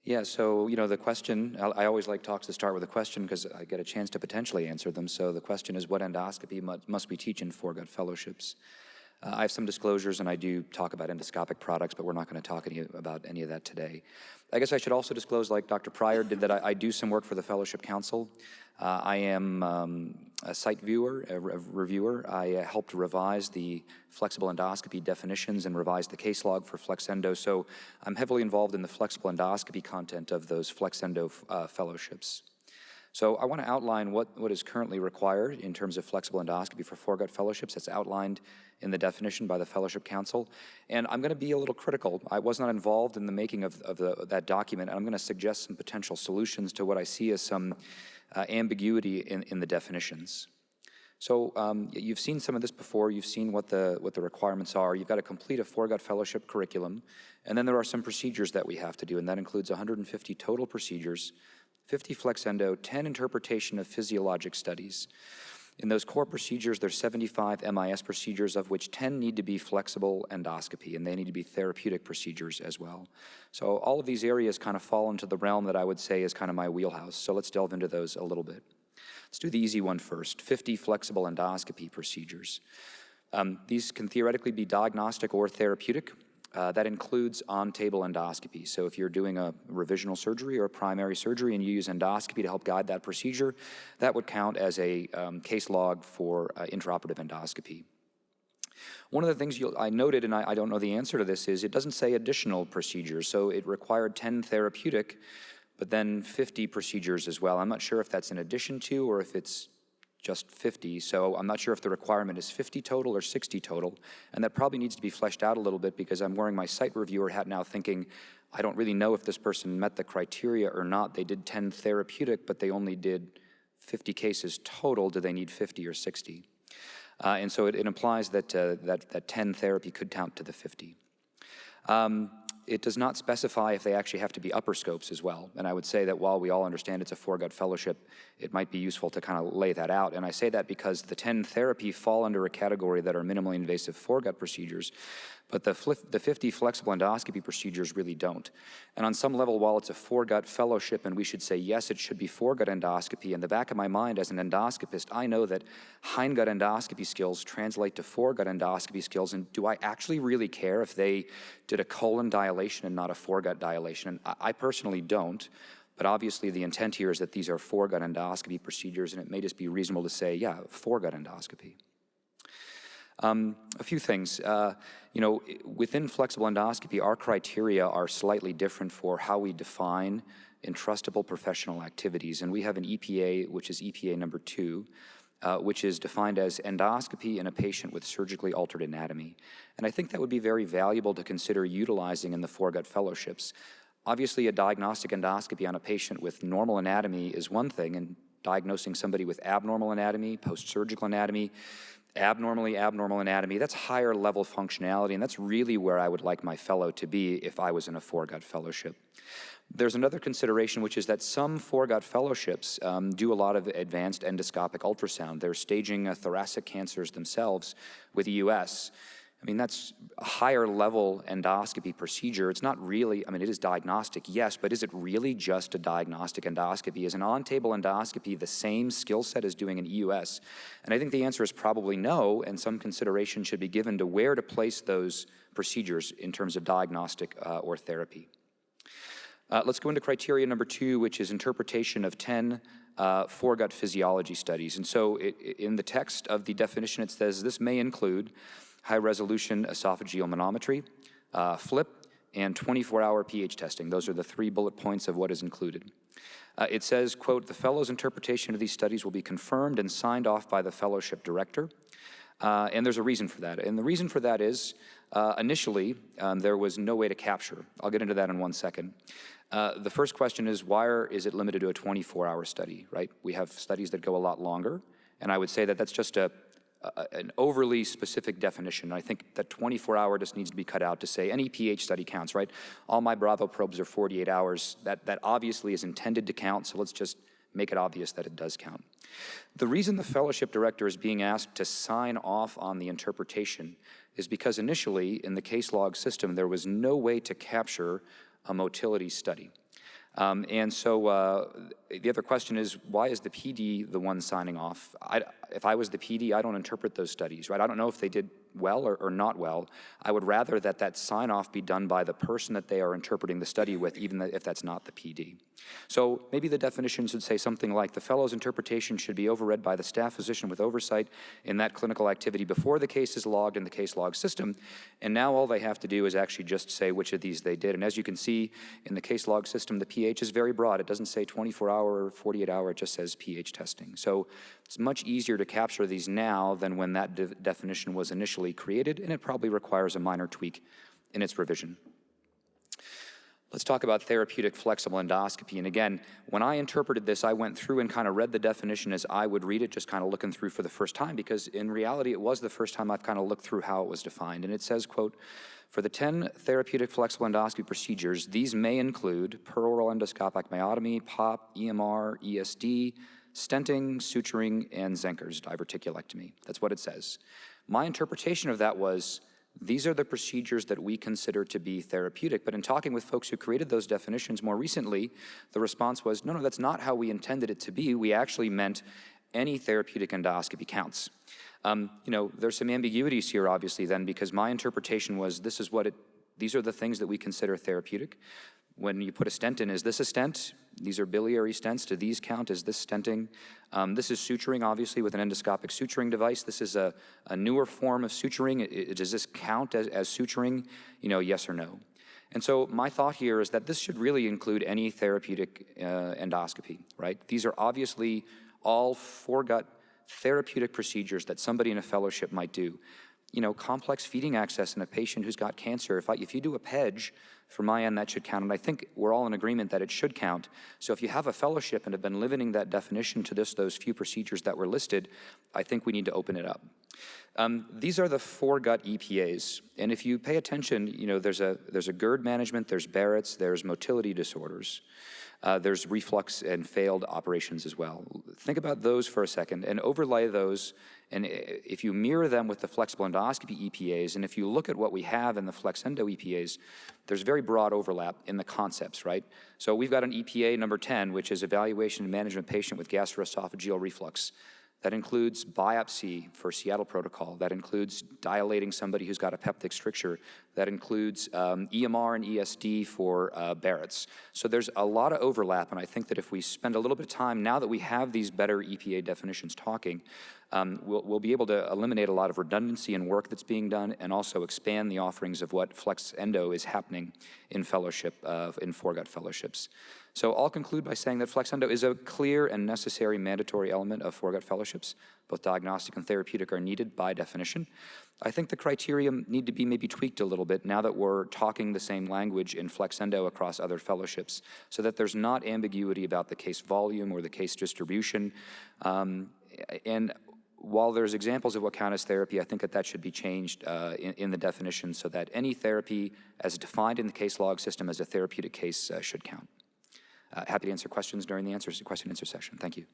Yeah, so, the question, I always like talks to start with a question because I get a chance to potentially answer them. So the question is, what endoscopy must we teach in Foregut fellowships? I have some disclosures, and I do talk about endoscopic products, but we're not going to talk about any of that today. I guess I should also disclose, like Dr. Pryor did, that I do some work for the Fellowship Council. I am a site viewer, a reviewer. I helped revise the flexible endoscopy definitions and revise the case log for FlexEndo, so I'm heavily involved in the flexible endoscopy content of those FlexEndo fellowships. So I want to outline what is currently required in terms of flexible endoscopy for Foregut fellowships. That's outlined in the definition by the Fellowship Council. And I'm going to be a little critical. I was not involved in the making of that document, and I'm going to suggest some potential solutions to what I see as some ambiguity in the definitions. So you've seen some of this before. You've seen what the requirements are. You've got to complete a Foregut fellowship curriculum, and then there are some procedures that we have to do, and that includes 150 total procedures, 50 FlexEndo, 10 interpretation of physiologic studies. In those core procedures, there's 75 MIS procedures, of which 10 need to be flexible endoscopy, and they need to be therapeutic procedures as well. So all of these areas kind of fall into the realm that I would say is kind of my wheelhouse. So let's delve into those a little bit. Let's do the easy one first, 50 flexible endoscopy procedures. These can theoretically be diagnostic or therapeutic. That includes on-table endoscopy. So if you're doing a revisional surgery or a primary surgery and you use endoscopy to help guide that procedure, that would count as a case log for intraoperative endoscopy. One of the things I noted, and I don't know the answer to this, is it doesn't say additional procedures. So it required 10 therapeutic, but then 50 procedures as well. I'm not sure if that's in addition to or if it's just 50, so I'm not sure if the requirement is 50 total or 60 total, and that probably needs to be fleshed out a little bit because I'm wearing my site reviewer hat now thinking, I don't really know if this person met the criteria or not. They did 10 therapeutic, but they only did 50 cases total. Do they need 50 or 60? And so it implies that, that 10 therapy could count to the 50. It does not specify if they actually have to be upper scopes as well. And I would say that while we all understand it's a Foregut fellowship, it might be usuful to kind of lay that out. And I say that because the 10 therapy fall under a category that are minimally invasive Foregut procedures, but the 50 flexible endoscopy procedures really don't. And on some level, while it's a Foregut fellowship and we should say, yes, it should be Foregut endoscopy, in the back of my mind as an endoscopist, I know that hindgut endoscopy skills translate to Foregut endoscopy skills, and do I actually really care if they did a colon dilation and not a foregut dilation? And I personally don't, but obviously the intent here is that these are foregut endoscopy procedures, and it may just be reasonable to say, yeah, foregut endoscopy. A few things. Within flexible endoscopy, our criteria are slightly different for how we define entrustable professional activities. And we have an EPA, which is EPA number 2, which is defined as endoscopy in a patient with surgically altered anatomy. And I think that would be very valuable to consider utilizing in the Foregut fellowships. Obviously, a diagnostic endoscopy on a patient with normal anatomy is one thing, and diagnosing somebody with abnormal anatomy, post-surgical anatomy, abnormal anatomy, that's higher level functionality, and that's really where I would like my fellow to be if I was in a Foregut fellowship. There's another consideration, which is that some Foregut fellowships do a lot of advanced endoscopic ultrasound. They're staging thoracic cancers themselves with EUS. I mean, that's a higher level endoscopy procedure. It's not really, I mean, it is diagnostic, yes, but is it really just a diagnostic endoscopy? Is an on-table endoscopy the same skill set as doing an EUS? And I think the answer is probably no, and some consideration should be given to where to place those procedures in terms of diagnostic or therapy. Let's go into criteria number 2, which is interpretation of 10 foregut physiology studies. And so in the text of the definition, it says this may include high-resolution esophageal manometry, FLIP, and 24-hour pH testing. Those are the 3 bullet points of what is included. It says, quote, the fellow's interpretation of these studies will be confirmed and signed off by the fellowship director. And there's a reason for that. And the reason for that is, initially, there was no way to capture. I'll get into that in one second. The first question is, why is it limited to a 24-hour study, right? We have studies that go a lot longer, and I would say that that's just an overly specific definition. I think that 24-hour just needs to be cut out to say any pH study counts, right? All my Bravo probes are 48 hours. That obviously is intended to count, so let's just make it obvious that it does count. The reason the fellowship director is being asked to sign off on the interpretation is because initially in the case log system there was no way to capture a motility study. And so the other question is, why is the PD the one signing off? If I was the PD, I don't interpret those studies, right? I don't know if they did well or not well. I would rather that sign-off be done by the person that they are interpreting the study with, even if that's not the PD. So maybe the definition should say something like, the fellow's interpretation should be overread by the staff physician with oversight in that clinical activity before the case is logged in the case log system, and now all they have to do is actually just say which of these they did. And as you can see in the case log system, the pH is very broad. It doesn't say 24-hour or 48-hour, it just says pH testing. So it's much easier to capture these now than when that definition was initially created, and it probably requires a minor tweak in its revision. Let's talk about therapeutic flexible endoscopy. And again, when I interpreted this, I went through and kind of read the definition as I would read it, just kind of looking through for the first time, because in reality, it was the first time I've kind of looked through how it was defined. And it says, quote, for the 10 therapeutic flexible endoscopy procedures, these may include peroral endoscopic myotomy, POP, EMR, ESD, stenting, suturing, and Zenker's diverticulectomy. That's what it says. My interpretation of that was, these are the procedures that we consider to be therapeutic. But in talking with folks who created those definitions more recently, the response was, no, that's not how we intended it to be. We actually meant any therapeutic endoscopy counts. There's some ambiguities here, obviously, then, because my interpretation was, these are the things that we consider therapeutic. When you put a stent in, is this a stent? These are biliary stents. Do these count? Is this stenting? This is suturing, obviously, with an endoscopic suturing device. This is a newer form of suturing. Does this count as suturing? Yes or no. And so my thought here is that this should really include any therapeutic endoscopy, right? These are obviously all foregut therapeutic procedures that somebody in a fellowship might do. Complex feeding access in a patient who's got cancer. If you do a PEG, from my end, that should count. And I think we're all in agreement that it should count. So if you have a fellowship and have been limiting that definition to those few procedures that were listed, I think we need to open it up. These are the foregut EPAs. And if you pay attention, there's a GERD management, there's Barrett's, there's motility disorders. There's reflux and failed operations as well. Think about those for a second and overlay those. And if you mirror them with the flexible endoscopy EPAs, and if you look at what we have in the Flex Endo EPAs, there's very broad overlap in the concepts, right? So we've got an EPA number 10, which is evaluation and management patient with gastroesophageal reflux. That includes biopsy for Seattle protocol. That includes dilating somebody who's got a peptic stricture. That includes EMR and ESD for Barrett's. So there's a lot of overlap, and I think that if we spend a little bit of time, now that we have these better EPA definitions talking, we'll be able to eliminate a lot of redundancy and work that's being done, and also expand the offerings of what Flex Endo is happening in fellowship, in foregut fellowships. So I'll conclude by saying that Flex Endo is a clear and necessary mandatory element of foregut fellowships. Both diagnostic and therapeutic are needed by definition. I think the criteria need to be maybe tweaked a little bit now that we're talking the same language in Flex Endo across other fellowships, so that there's not ambiguity about the case volume or the case distribution. And while there's examples of what count as therapy, I think that should be changed in the definition so that any therapy as defined in the case log system as a therapeutic case should count. Happy to answer questions during the question and answer session. Thank you.